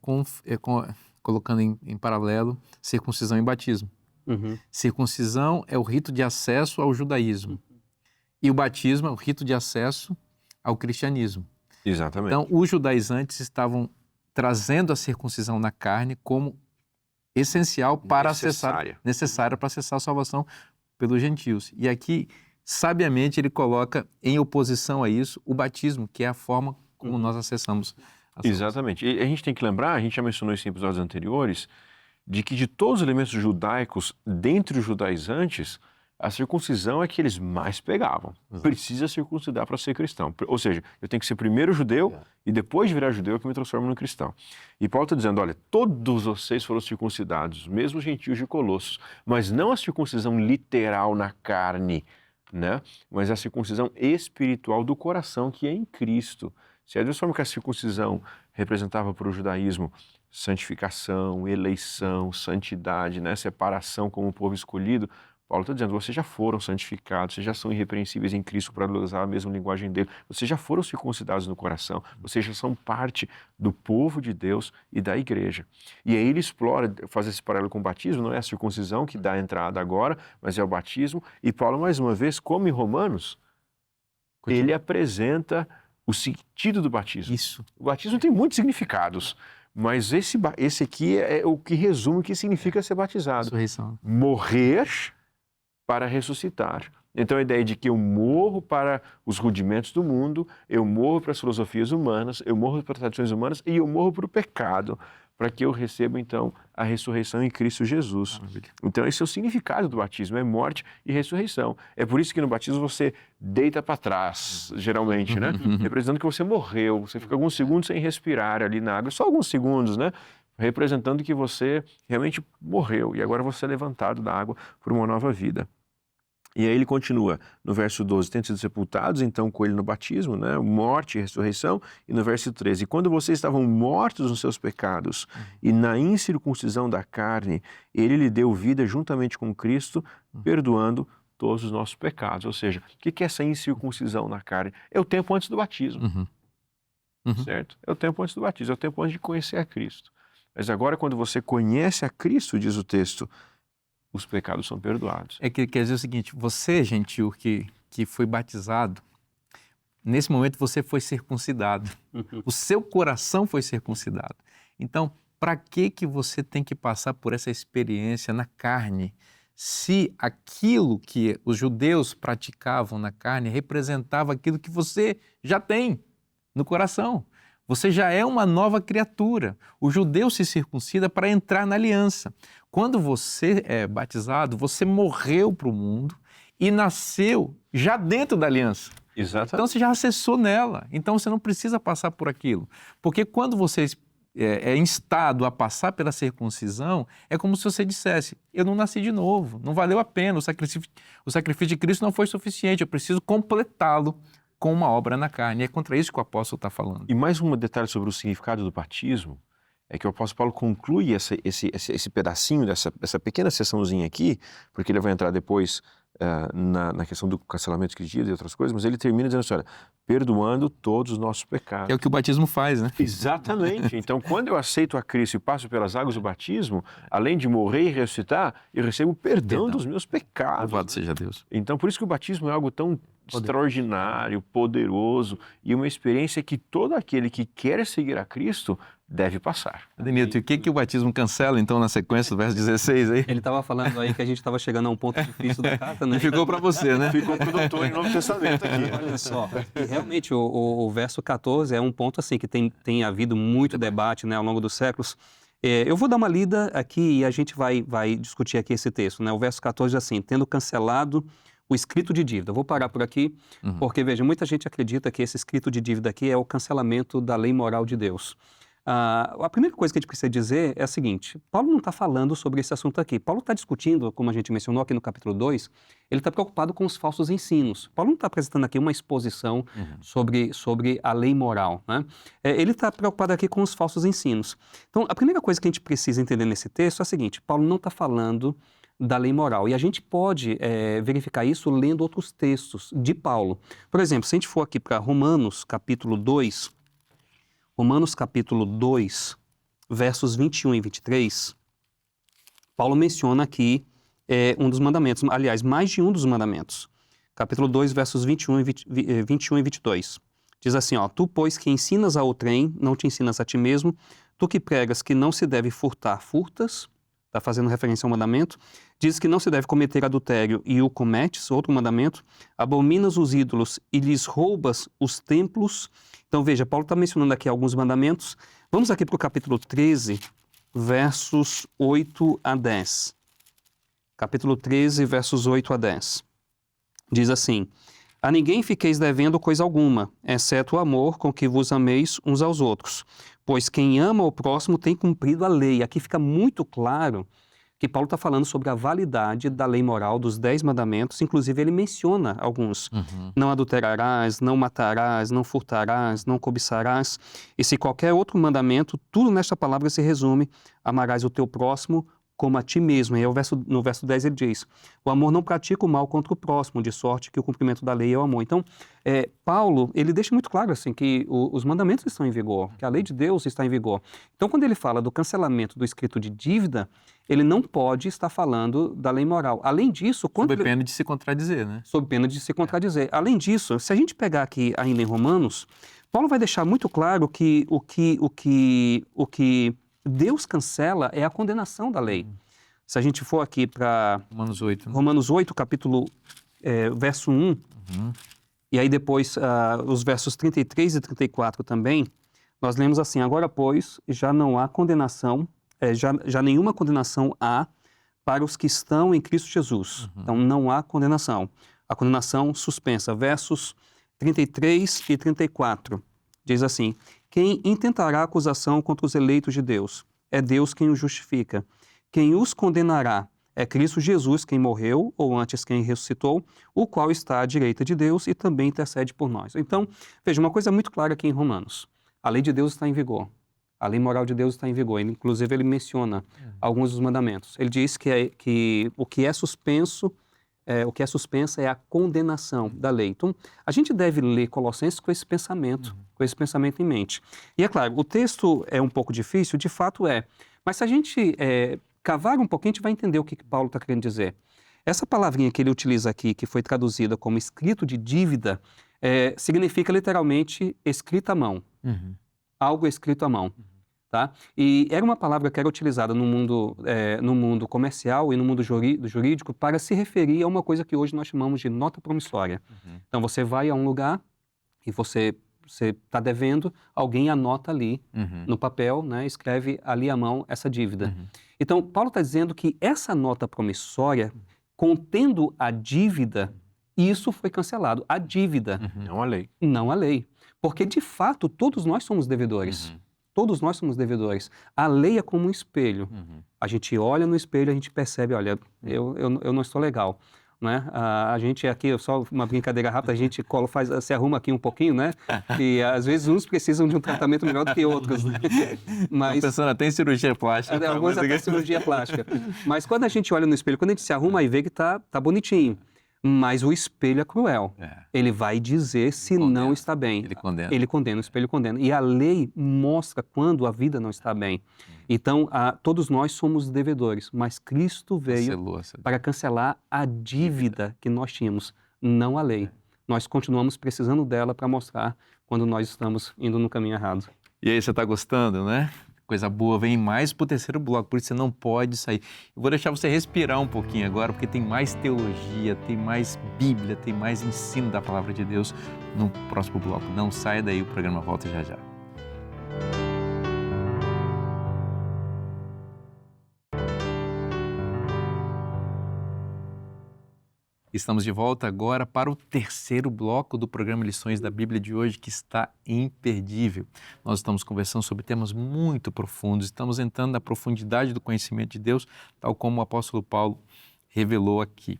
Speaker 1: colocando em paralelo circuncisão e batismo. Circuncisão é o rito de acesso ao judaísmo. E o batismo é o rito de acesso ao cristianismo.
Speaker 2: Exatamente.
Speaker 1: Então, os judaizantes estavam trazendo a circuncisão na carne como essencial para necessária para acessar a salvação pelos gentios. E aqui, sabiamente, ele coloca em oposição a isso o batismo, que é a forma como nós acessamos a salvação.
Speaker 2: Exatamente. E a gente tem que lembrar, a gente já mencionou isso em episódios anteriores, de que de todos os elementos judaicos, dentre os judaizantes, a circuncisão é que eles mais pegavam. Precisa circuncidar para ser cristão. Ou seja, eu tenho que ser primeiro judeu e depois de virar judeu que eu me transformo no cristão. E Paulo está dizendo, olha, todos vocês foram circuncidados, mesmo os gentios de Colossos, mas não a circuncisão literal na carne, né? Mas a circuncisão espiritual do coração, que é em Cristo. Se é da forma que a circuncisão representava para o judaísmo santificação, eleição, santidade, né? Separação como povo escolhido, Paulo está dizendo, vocês já foram santificados, vocês já são irrepreensíveis em Cristo, para usar a mesma linguagem dele, vocês já foram circuncidados no coração, vocês já são parte do povo de Deus e da igreja. E aí ele explora, faz esse paralelo com o batismo, não é a circuncisão que dá a entrada agora, mas é o batismo. E Paulo, mais uma vez, como em Romanos, ele apresenta o sentido do batismo.
Speaker 1: Isso.
Speaker 2: O batismo tem muitos significados, Mas esse aqui é o que resume o que significa ser batizado.
Speaker 1: Ressurreição.
Speaker 2: Morrer para ressuscitar. Então a ideia de que eu morro para os rudimentos do mundo, eu morro para as filosofias humanas, eu morro para as tradições humanas e eu morro para o pecado, para que eu receba então a ressurreição em Cristo Jesus.
Speaker 1: Maravilha.
Speaker 2: Então esse é o significado do batismo, é morte e ressurreição. É por isso que no batismo você deita para trás, geralmente, né? Representando que você morreu, você fica alguns segundos sem respirar ali na água, só alguns segundos, né? Representando que você realmente morreu e agora você é levantado da água por uma nova vida. E aí ele continua no verso 12, tendo sido sepultados então com ele no batismo, né? Morte e ressurreição, e no verso 13, quando vocês estavam mortos nos seus pecados e na incircuncisão da carne, ele lhe deu vida juntamente com Cristo, perdoando todos os nossos pecados. Ou seja, o que é essa incircuncisão na carne? É o tempo antes do batismo, certo? É o tempo antes do batismo, é o tempo antes de conhecer a Cristo. Mas agora quando você conhece a Cristo, diz o texto, os pecados são perdoados.
Speaker 1: É que quer dizer o seguinte, você, gentil, que foi batizado, nesse momento você foi circuncidado. O seu coração foi circuncidado. Então, para que você tem que passar por essa experiência na carne, se aquilo que os judeus praticavam na carne representava aquilo que você já tem no coração? Você já é uma nova criatura. O judeu se circuncida para entrar na aliança. Quando você é batizado, você morreu para o mundo e nasceu já dentro da aliança.
Speaker 2: Exatamente.
Speaker 1: Então você já acessou nela. Então você não precisa passar por aquilo. Porque quando você é instado a passar pela circuncisão, é como se você dissesse, eu não nasci de novo, não valeu a pena, o sacrifício de Cristo não foi suficiente, eu preciso completá-lo com uma obra na carne. E é contra isso que o apóstolo está falando.
Speaker 2: E mais um detalhe sobre o significado do batismo, é que o apóstolo Paulo conclui esse pedacinho dessa pequena seçãozinha aqui, porque ele vai entrar depois na questão do cancelamento de dívidas e outras coisas, mas ele termina dizendo assim, olha, perdoando todos os nossos pecados.
Speaker 1: Que é o que o batismo faz, né?
Speaker 2: Exatamente. Então, quando eu aceito a Cristo e passo pelas águas do batismo, além de morrer e ressuscitar, eu recebo perdão dos meus pecados.
Speaker 1: Louvado seja Deus.
Speaker 2: Então, por isso que o batismo é algo tão extraordinário, poderoso e uma experiência que todo aquele que quer seguir a Cristo deve passar.
Speaker 1: Ademilton, o que o batismo cancela, então, na sequência do verso 16 aí?
Speaker 4: Ele estava falando aí que a gente estava chegando a um ponto difícil da carta, né?
Speaker 1: E ficou para você, né?
Speaker 2: Ficou para o doutor em Novo Testamento aqui.
Speaker 4: Olha só, e realmente o verso 14 é um ponto assim que tem havido muito debate, né, ao longo dos séculos. Eu vou dar uma lida aqui e a gente vai discutir aqui esse texto, né? O verso 14 diz assim, tendo cancelado o escrito de dívida. Eu vou parar por aqui, porque, veja, muita gente acredita que esse escrito de dívida aqui é o cancelamento da lei moral de Deus. A primeira coisa que a gente precisa dizer é a seguinte, Paulo não está falando sobre esse assunto aqui. Paulo está discutindo, como a gente mencionou aqui no capítulo 2, ele está preocupado com os falsos ensinos. Paulo não está apresentando aqui uma exposição sobre a lei moral, né? Ele está preocupado aqui com os falsos ensinos. Então, a primeira coisa que a gente precisa entender nesse texto é a seguinte, Paulo não está falando da lei moral. E a gente pode verificar isso lendo outros textos de Paulo. Por exemplo, se a gente for aqui para Romanos, capítulo 2, versos 21 e 23, Paulo menciona aqui um dos mandamentos, aliás, mais de um dos mandamentos. Capítulo 2, versos 21 e 22. Diz assim, ó, tu, pois, que ensinas a outrem, não te ensinas a ti mesmo, tu que pregas que não se deve furtar, furtas, está fazendo referência ao mandamento, diz que não se deve cometer adultério e o cometes, outro mandamento, abominas os ídolos e lhes roubas os templos. Então veja, Paulo está mencionando aqui alguns mandamentos. Vamos aqui para o capítulo 13, versos 8 a 10. Capítulo 13, versos 8 a 10. Diz assim, a ninguém fiqueis devendo coisa alguma, exceto o amor com que vos ameis uns aos outros. Pois quem ama o próximo tem cumprido a lei. Aqui fica muito claro que Paulo está falando sobre a validade da lei moral dos 10 mandamentos. Inclusive, ele menciona alguns. Não adulterarás, não matarás, não furtarás, não cobiçarás. E se qualquer outro mandamento, tudo nesta palavra se resume, amarás o teu próximo como a ti mesmo. E aí, no verso 10 ele diz, o amor não pratica o mal contra o próximo, de sorte que o cumprimento da lei é o amor. Então, Paulo, ele deixa muito claro assim, que os mandamentos estão em vigor, que a lei de Deus está em vigor. Então, quando ele fala do cancelamento do escrito de dívida, ele não pode estar falando da lei moral. Além disso...
Speaker 1: Sob pena de se contradizer, né?
Speaker 4: Sob pena de se contradizer. Além disso, se a gente pegar aqui ainda em Romanos, Paulo vai deixar muito claro que o que Deus cancela é a condenação da lei. Se a gente for aqui para
Speaker 1: Romanos 8, né?
Speaker 4: Romanos 8, verso 1, e aí depois os versos 33 e 34 também, nós lemos assim: agora, pois, já não há condenação, já nenhuma condenação há para os que estão em Cristo Jesus. Então, não há condenação. A condenação suspensa. Versos 33 e 34. Diz assim: quem intentará acusação contra os eleitos de Deus? É Deus quem os justifica. Quem os condenará? É Cristo Jesus quem morreu, ou antes quem ressuscitou, o qual está à direita de Deus e também intercede por nós. Então, veja, uma coisa muito clara aqui em Romanos. A lei de Deus está em vigor. A lei moral de Deus está em vigor. Inclusive, ele menciona alguns dos mandamentos. Ele diz que o que é suspenso, o que é suspensa é a condenação da lei. Então, a gente deve ler Colossenses com esse pensamento em mente. E é claro, o texto é um pouco difícil, de fato é. Mas se a gente cavar um pouquinho, a gente vai entender o que Paulo está querendo dizer. Essa palavrinha que ele utiliza aqui, que foi traduzida como escrito de dívida, significa literalmente escrita à mão. Algo escrito à mão. Tá? E era uma palavra que era utilizada no mundo comercial e no mundo jurídico para se referir a uma coisa que hoje nós chamamos de nota promissória. Então, você vai a um lugar e você está devendo, alguém anota ali no papel, né, escreve ali à mão essa dívida. Então, Paulo está dizendo que essa nota promissória, contendo a dívida, isso foi cancelado. A dívida.
Speaker 2: Não a lei.
Speaker 4: Não a lei. Porque, de fato, todos nós somos devedores. Todos nós somos devedores. A lei é como um espelho. A gente olha no espelho, a gente percebe, olha, eu não estou legal. Né? A gente aqui, só uma brincadeira rápida, a gente se arruma aqui um pouquinho, né? E às vezes uns precisam de um tratamento melhor do que outros. Né? Mas
Speaker 1: estou pensando até em cirurgia plástica.
Speaker 4: Alguns até cirurgia plástica. Mas quando a gente olha no espelho, quando a gente se arruma, aí vê que tá bonitinho. Mas o espelho é cruel. Ele vai dizer se não está bem. Ele condena, o espelho condena. E a lei mostra quando a vida não está bem. Então, todos nós somos devedores, mas Cristo veio para cancelar a dívida que nós tínhamos, não a lei. Nós continuamos precisando dela para mostrar quando nós estamos indo no caminho errado.
Speaker 1: E aí, você está gostando, né? Coisa boa, vem mais para o terceiro bloco, por isso você não pode sair. Eu vou deixar você respirar um pouquinho agora, porque tem mais teologia, tem mais Bíblia, tem mais ensino da Palavra de Deus no próximo bloco. Não saia daí, o programa volta já já. Estamos de volta agora para o terceiro bloco do programa Lições da Bíblia de hoje, que está imperdível. Nós estamos conversando sobre temas muito profundos, estamos entrando na profundidade do conhecimento de Deus, tal como o apóstolo Paulo revelou aqui.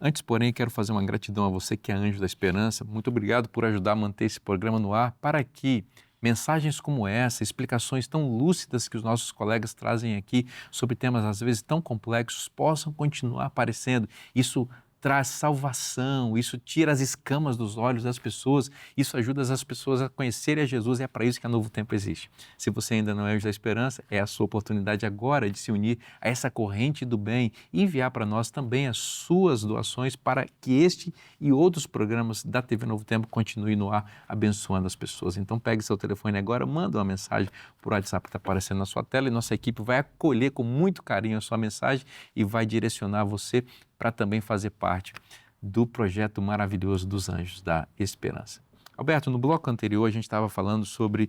Speaker 1: Antes, porém, quero fazer uma gratidão a você que é Anjo da Esperança. Muito obrigado por ajudar a manter esse programa no ar, para que mensagens como essa, explicações tão lúcidas que os nossos colegas trazem aqui sobre temas às vezes tão complexos, possam continuar aparecendo. Isso traz salvação, isso tira as escamas dos olhos das pessoas, isso ajuda as pessoas a conhecerem a Jesus, e é para isso que a Novo Tempo existe. Se você ainda não é Anjo da Esperança, é a sua oportunidade agora de se unir a essa corrente do bem e enviar para nós também as suas doações para que este e outros programas da TV Novo Tempo continuem no ar, abençoando as pessoas. Então pegue seu telefone agora, manda uma mensagem por WhatsApp que está aparecendo na sua tela, e nossa equipe vai acolher com muito carinho a sua mensagem e vai direcionar você para também fazer parte do projeto maravilhoso dos Anjos da Esperança. Alberto, no bloco anterior a gente estava falando sobre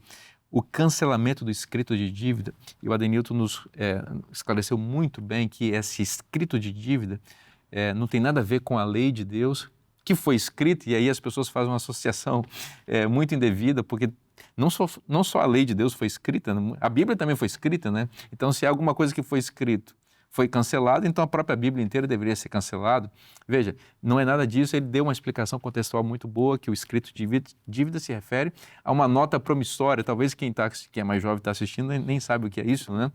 Speaker 1: o cancelamento do escrito de dívida, e o Adenilton nos esclareceu muito bem que esse escrito de dívida não tem nada a ver com a lei de Deus que foi escrita, e aí as pessoas fazem uma associação muito indevida, porque não só a lei de Deus foi escrita, a Bíblia também foi escrita, né? Então, se há alguma coisa que foi escrito foi cancelado, então a própria Bíblia inteira deveria ser cancelada. Veja, não é nada disso, ele deu uma explicação contextual muito boa, que o escrito de dívida se refere a uma nota promissória. Talvez quem é mais jovem está assistindo nem sabe o que é isso, né?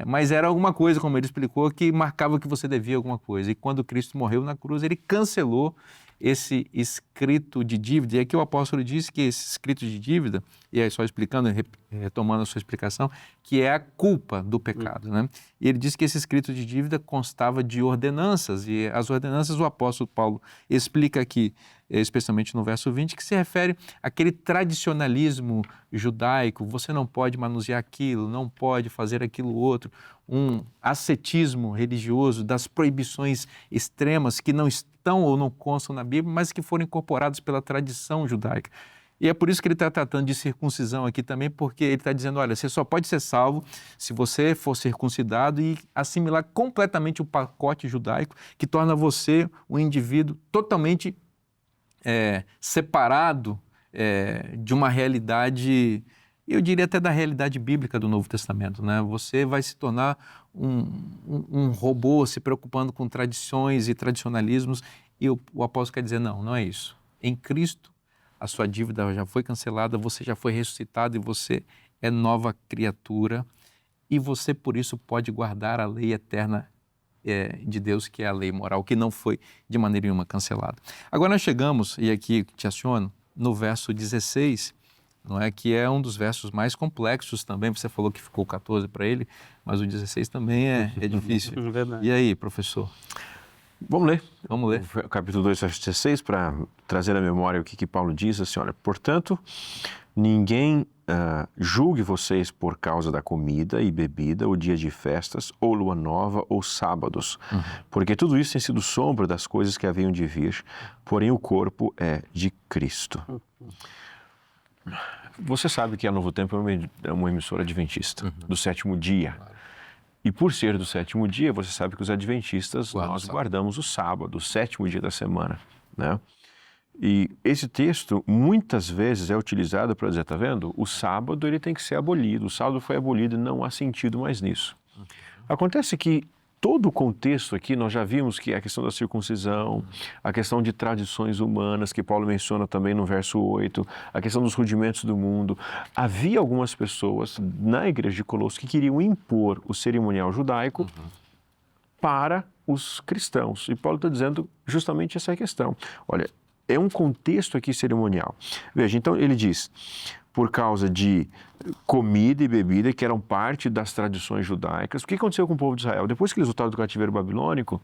Speaker 1: Mas era alguma coisa, como ele explicou, que marcava que você devia alguma coisa. E quando Cristo morreu na cruz, ele cancelou esse escrito de dívida. E aqui o apóstolo disse que esse escrito de dívida, e aí só explicando, retomando a sua explicação, que é a culpa do pecado, né? E ele disse que esse escrito de dívida constava de ordenanças, e as ordenanças o apóstolo Paulo explica aqui especialmente no verso 20, que se refere àquele tradicionalismo judaico, você não pode manusear aquilo, não pode fazer aquilo outro, um ascetismo religioso das proibições extremas que não estão ou não constam na Bíblia, mas que foram incorporadas pela tradição judaica. E é por isso que ele está tratando de circuncisão aqui também, porque ele está dizendo, olha, você só pode ser salvo se você for circuncidado e assimilar completamente o pacote judaico, que torna você um indivíduo totalmente separado de uma realidade, eu diria até da realidade bíblica do Novo Testamento, né? Você vai se tornar um robô se preocupando com tradições e tradicionalismos, e o apóstolo quer dizer, não é isso. Em Cristo, a sua dívida já foi cancelada, você já foi ressuscitado e você é nova criatura e você, por isso, pode guardar a lei eterna de Deus, que é a lei moral, que não foi de maneira nenhuma cancelada. Agora nós chegamos, e aqui te aciono, no verso 16, não é, que é um dos versos mais complexos também, você falou que ficou 14 para ele, mas o 16 também é difícil.
Speaker 4: Verdade.
Speaker 1: E aí, professor?
Speaker 2: Vamos ler.
Speaker 1: Vamos ler.
Speaker 2: O capítulo 2, verso 16, para trazer à memória o que Paulo diz, assim, olha, portanto, ninguém julgue vocês por causa da comida e bebida, ou dia de festas, ou lua nova, ou sábados, porque tudo isso tem sido sombra das coisas que haviam de vir, porém o corpo é de Cristo. Você sabe que a Novo Tempo é uma emissora adventista, do sétimo dia. E por ser do sétimo dia, você sabe que os adventistas, nós guardamos o sábado, o sétimo dia da semana, né? E esse texto, muitas vezes, é utilizado para dizer, tá vendo? O sábado, ele tem que ser abolido. O sábado foi abolido e não há sentido mais nisso. Acontece que todo o contexto aqui, nós já vimos que a questão da circuncisão, a questão de tradições humanas, que Paulo menciona também no verso 8, a questão dos rudimentos do mundo. Havia algumas pessoas na igreja de Colossos que queriam impor o cerimonial judaico para os cristãos. E Paulo está dizendo justamente essa questão. Olha, é um contexto aqui cerimonial. Veja, então ele diz, por causa de comida e bebida que eram parte das tradições judaicas. O que aconteceu com o povo de Israel? Depois que eles voltaram do cativeiro babilônico,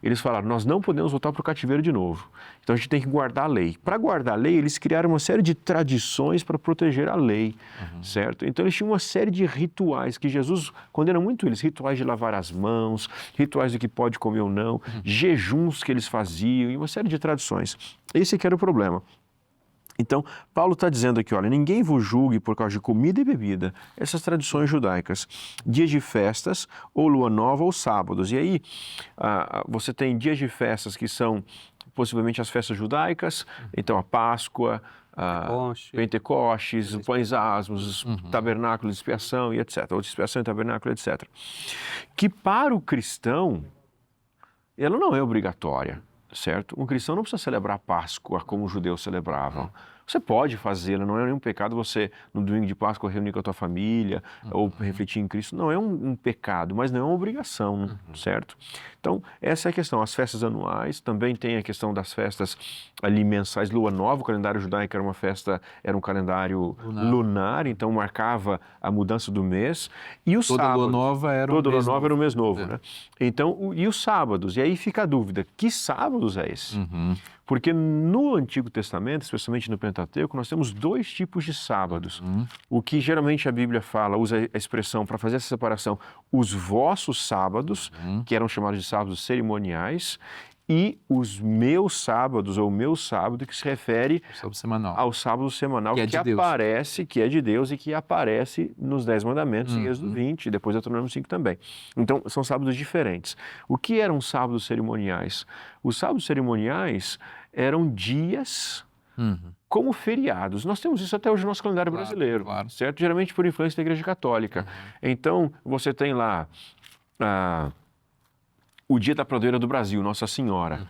Speaker 2: eles falaram, nós não podemos voltar para o cativeiro de novo. Então a gente tem que guardar a lei. Para guardar a lei, eles criaram uma série de tradições para proteger a lei, certo? Então eles tinham uma série de rituais que Jesus condena muito eles. Rituais de lavar as mãos, rituais de que pode comer ou não, jejuns que eles faziam e uma série de tradições. Esse aqui era o problema. Então, Paulo está dizendo aqui, olha, ninguém vos julgue por causa de comida e bebida, essas tradições judaicas, dias de festas, ou lua nova, ou sábados. E aí, você tem dias de festas que são possivelmente as festas judaicas, então a Páscoa, Pentecostes, pães asmos, tabernáculo de expiação e etc. Ou de expiação e tabernáculo, etc. Que para o cristão, ela não é obrigatória. Certo? Um cristão não precisa celebrar a Páscoa como os judeus celebravam. Você pode fazê-la, não é nenhum pecado você, no domingo de Páscoa, reunir com a tua família ou refletir em Cristo. Não é um pecado, mas não é uma obrigação, certo? Então, essa é a questão. As festas anuais, também tem a questão das festas ali mensais. Lua Nova, o calendário judaico era uma festa, era um calendário lunar, então marcava a mudança do mês. E o sábado,
Speaker 1: Lua Nova era
Speaker 2: toda Lua Nova era o mês novo, né? Então, e os sábados? E aí fica a dúvida, que sábados é esse? Porque no Antigo Testamento, especialmente no Pentateuco, nós temos dois tipos de sábados. O que geralmente a Bíblia fala, usa a expressão para fazer essa separação, os vossos sábados, que eram chamados de sábados cerimoniais, e os meus sábados, ou o meu sábado, que se refere ao sábado semanal, que aparece, que é de Deus e que aparece nos 10 mandamentos, em Êxodo 20, e depois Deuteronômio 5 também. Então, são sábados diferentes. O que eram sábados cerimoniais? Os sábados cerimoniais eram dias como feriados. Nós temos isso até hoje no nosso calendário brasileiro, certo? Geralmente por influência da Igreja Católica. Então, você tem lá o dia da padroeira do Brasil, Nossa Senhora.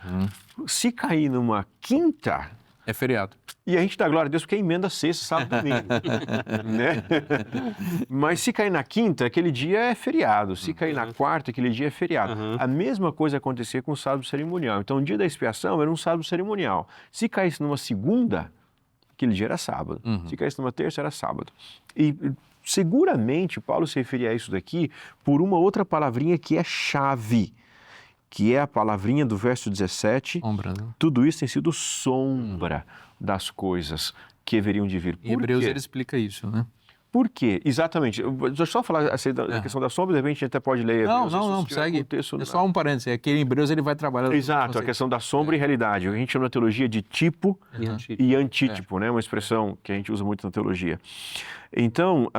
Speaker 2: Se cair numa quinta...
Speaker 1: É feriado.
Speaker 2: E a gente dá glória a Deus porque emenda sexta, sábado e domingo. Né? Mas se cair na quinta, aquele dia é feriado. Se cair na quarta, aquele dia é feriado. A mesma coisa acontecia com o sábado cerimonial. Então, o dia da expiação era um sábado cerimonial. Se caísse numa segunda, aquele dia era sábado. Se caísse numa terça, era sábado. E seguramente Paulo se referia a isso daqui por uma outra palavrinha que é chave. que é a palavrinha do verso 17,
Speaker 1: Sombra, né?
Speaker 2: tudo isso tem sido sombra das coisas que haveriam de vir.
Speaker 1: Em Hebreus ele explica isso, né?
Speaker 2: Por quê? Exatamente. Deixa eu só falar assim, da questão da sombra, de repente a gente até pode ler.
Speaker 1: Não, segue. É só um parênteses. Aqui em Hebreus ele vai trabalhar...
Speaker 2: Exato, a questão da sombra e realidade. O que a gente chama na teologia de tipo e antítipo, né? Uma expressão que a gente usa muito na teologia. Então,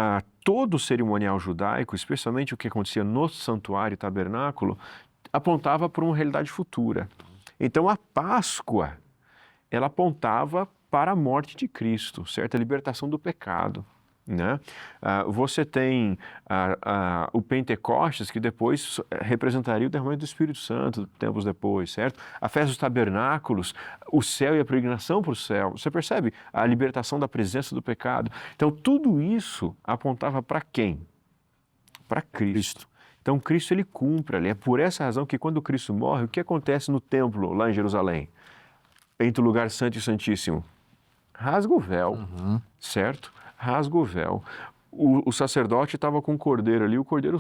Speaker 2: todo o cerimonial judaico, especialmente o que acontecia no santuário e tabernáculo, apontava para uma realidade futura. Então, a Páscoa, ela apontava para a morte de Cristo, certo? A libertação do pecado. Né? Você tem o Pentecostes, que depois representaria o derramamento do Espírito Santo, tempos depois, certo? A festa dos tabernáculos, o céu e a peregrinação para o céu. Você percebe? A libertação da presença do pecado. Então, tudo isso apontava para quem? Para Cristo. Então, Cristo, ele cumpre ali. É por essa razão que quando Cristo morre, o que acontece no templo, lá em Jerusalém? Entre o lugar santo e santíssimo? Rasga o véu, certo? Rasga o véu. O sacerdote estava com o cordeiro ali, o cordeiro,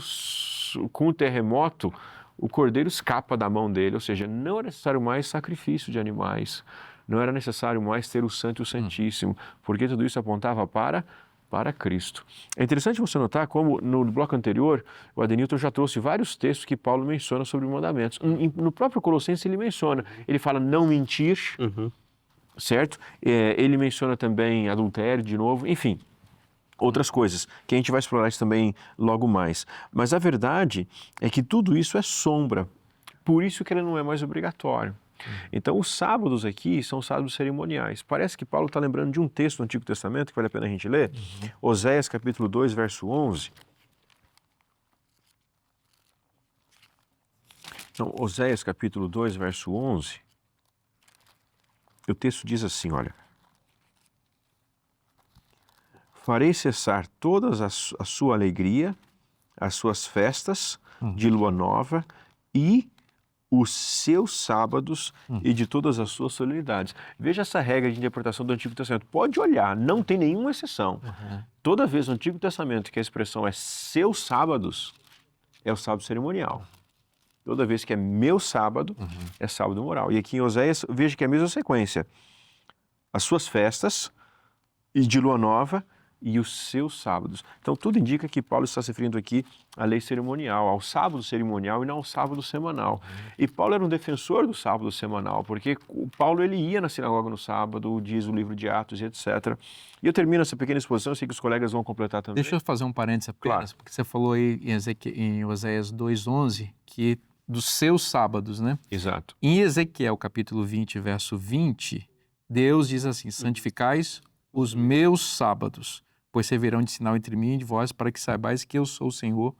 Speaker 2: com o terremoto, o cordeiro escapa da mão dele, ou seja, não era necessário mais sacrifício de animais, não era necessário mais ter o santo e o santíssimo, porque tudo isso apontava para Cristo. É interessante você notar como no bloco anterior, o Adenilton já trouxe vários textos que Paulo menciona sobre mandamentos. No próprio Colossenses ele menciona, ele fala não mentir, certo? Ele menciona também adultério de novo, enfim, outras coisas, que a gente vai explorar isso também logo mais. Mas a verdade é que tudo isso é sombra, por isso que ele não é mais obrigatório. Então, os sábados aqui são sábados cerimoniais. Parece que Paulo está lembrando de um texto do Antigo Testamento que vale a pena a gente ler. Oséias, capítulo 2, verso 11. Então, Oséias, capítulo 2, verso 11. O texto diz assim, olha. Farei cessar toda a sua alegria, as suas festas de lua nova e os seus sábados e de todas as suas solenidades. Veja essa regra de interpretação do Antigo Testamento. Pode olhar, não tem nenhuma exceção. Toda vez no Antigo Testamento que a expressão é seus sábados, é o sábado cerimonial. Toda vez que é meu sábado, é sábado moral. E aqui em Oséias, veja que é a mesma sequência. As suas festas e de lua nova e os seus sábados. Então, tudo indica que Paulo está se referindo aqui à lei cerimonial, ao sábado cerimonial e não ao sábado semanal. E Paulo era um defensor do sábado semanal, porque Paulo ele ia na sinagoga no sábado, diz o livro de Atos e etc. E eu termino essa pequena exposição, eu sei que os colegas vão completar também.
Speaker 1: Deixa eu fazer um parênteses apenas, porque você falou aí em Oséias 2:11, que dos seus sábados, né?
Speaker 2: Exato.
Speaker 1: Em Ezequiel, capítulo 20, verso 20, Deus diz assim, santificais os meus sábados, pois servirão de sinal entre mim e de vós, para que saibais que eu sou o Senhor,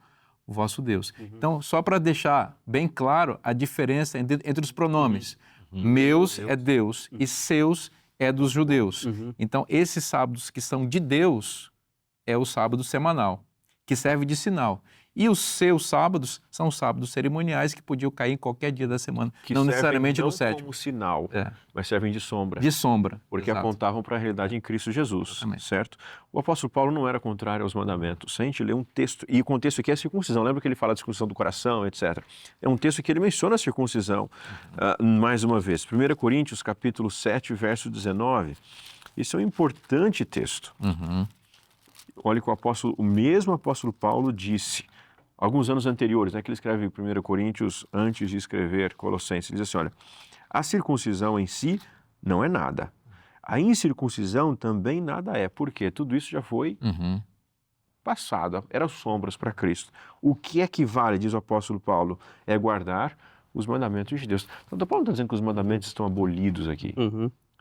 Speaker 1: o vosso Deus. Então, só para deixar bem claro a diferença entre os pronomes. Meus é Deus e seus é dos judeus. Então, esses sábados que são de Deus é o sábado semanal, que serve de sinal. E os seus sábados são os sábados cerimoniais que podiam cair em qualquer dia da semana,
Speaker 2: Que
Speaker 1: não necessariamente no sétimo.
Speaker 2: Não como sinal, mas servem de sombra.
Speaker 1: De sombra.
Speaker 2: Porque
Speaker 1: exato.
Speaker 2: apontavam para a realidade em Cristo Jesus,
Speaker 1: Exatamente.
Speaker 2: certo? O apóstolo Paulo não era contrário aos mandamentos. Se a gente lê um texto, e o contexto aqui é a circuncisão, lembra que ele fala da circuncisão do coração, etc. É um texto que ele menciona a circuncisão, mais uma vez. 1 Coríntios, capítulo 7, verso 19. Isso é um importante texto. Olha que o mesmo apóstolo Paulo disse, alguns anos anteriores, né, que ele escreve 1 Coríntios antes de escrever Colossenses, ele diz assim, olha, a circuncisão em si não é nada. A incircuncisão também nada é. Por quê? Tudo isso já foi passado, eram sombras para Cristo. O que é que vale, diz o apóstolo Paulo, é guardar os mandamentos de Deus. Então, Paulo não está dizendo que os mandamentos estão abolidos aqui.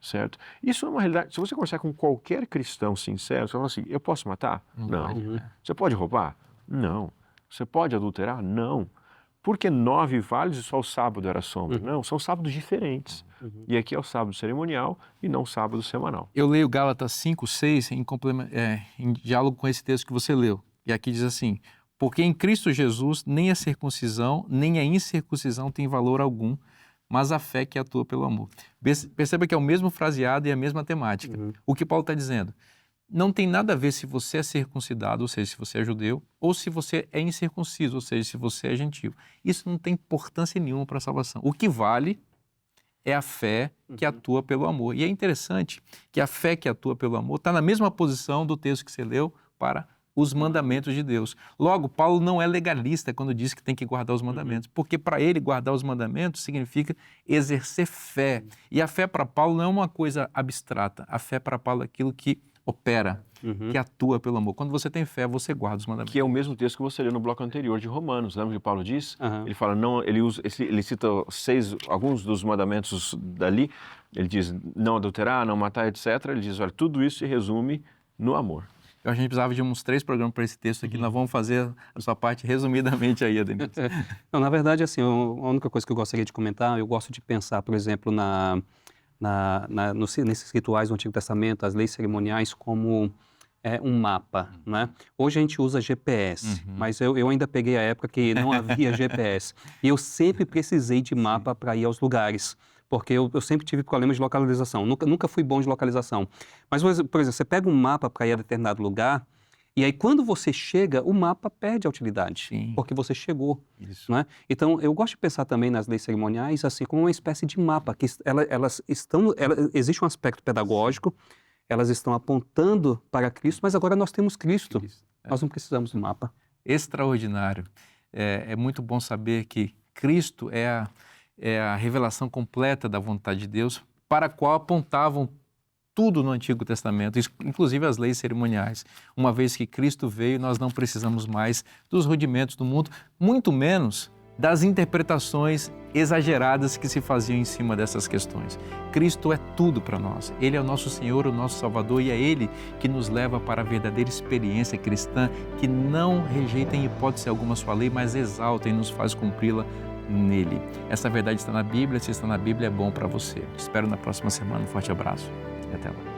Speaker 2: Certo? Isso é uma realidade. Se você conversar com qualquer cristão sincero, você fala assim, eu posso matar? Não. Você pode roubar? Não. Você pode adulterar? Não. Porque 9 vales e só o sábado era sombra? Não, são sábados diferentes. E aqui é o sábado cerimonial e não o sábado semanal.
Speaker 1: Eu leio Gálatas 5:6 em diálogo com esse texto que você leu. E aqui diz assim, porque em Cristo Jesus nem a circuncisão nem a incircuncisão tem valor algum, mas a fé que atua pelo amor. Perceba que é o mesmo fraseado e a mesma temática. O que Paulo está dizendo? não tem nada a ver se você é circuncidado, ou seja, se você é judeu, ou se você é incircunciso, ou seja, se você é gentio. Isso não tem importância nenhuma para a salvação. O que vale é a fé que atua pelo amor. E é interessante que a fé que atua pelo amor está na mesma posição do texto que você leu para os mandamentos de Deus. Logo, Paulo não é legalista quando diz que tem que guardar os mandamentos, porque para ele guardar os mandamentos significa exercer fé. E a fé para Paulo não é uma coisa abstrata. A fé para Paulo é aquilo que opera, que atua pelo amor. Quando você tem fé, você guarda os mandamentos.
Speaker 2: Que é o mesmo texto que você leu no bloco anterior de Romanos. Lembra que Paulo diz?
Speaker 4: Aham.
Speaker 2: Ele fala, não, ele cita alguns dos mandamentos dali. Ele diz, não adulterar, não matar, etc. Ele diz, olha, tudo isso se resume no amor.
Speaker 1: Eu acho que a gente precisava de uns 3 programas para esse texto aqui. Nós vamos fazer a sua parte resumidamente aí, Ademir.
Speaker 4: Não, na verdade, assim, a única coisa que eu gostaria de comentar, eu gosto de pensar, por exemplo, nesses rituais do Antigo Testamento, as leis cerimoniais, como um mapa, né? Hoje a gente usa GPS, mas eu ainda peguei a época que não havia GPS. E eu sempre precisei de mapa para ir aos lugares, porque eu sempre tive problemas de localização. Nunca fui bom de localização. Mas, por exemplo, você pega um mapa para ir a determinado lugar, e aí quando você chega, o mapa perde a utilidade,
Speaker 1: Sim.
Speaker 4: porque você chegou.
Speaker 1: Isso.
Speaker 4: Né? Então, eu gosto de pensar também nas leis cerimoniais assim como uma espécie de mapa, que existe um aspecto pedagógico, elas estão apontando para Cristo, mas agora nós temos Cristo. Nós não precisamos do mapa.
Speaker 1: Extraordinário. É muito bom saber que Cristo é a revelação completa da vontade de Deus, para a qual apontavam tudo no Antigo Testamento, inclusive as leis cerimoniais. Uma vez que Cristo veio, nós não precisamos mais dos rudimentos do mundo, muito menos das interpretações exageradas que se faziam em cima dessas questões. Cristo é tudo para nós. Ele é o nosso Senhor, o nosso Salvador, e é Ele que nos leva para a verdadeira experiência cristã, que não rejeita em hipótese alguma sua lei, mas exalta e nos faz cumpri-la nele. Essa verdade está na Bíblia. Se está na Bíblia, é bom para você. Te espero na próxima semana. Um forte abraço e até lá.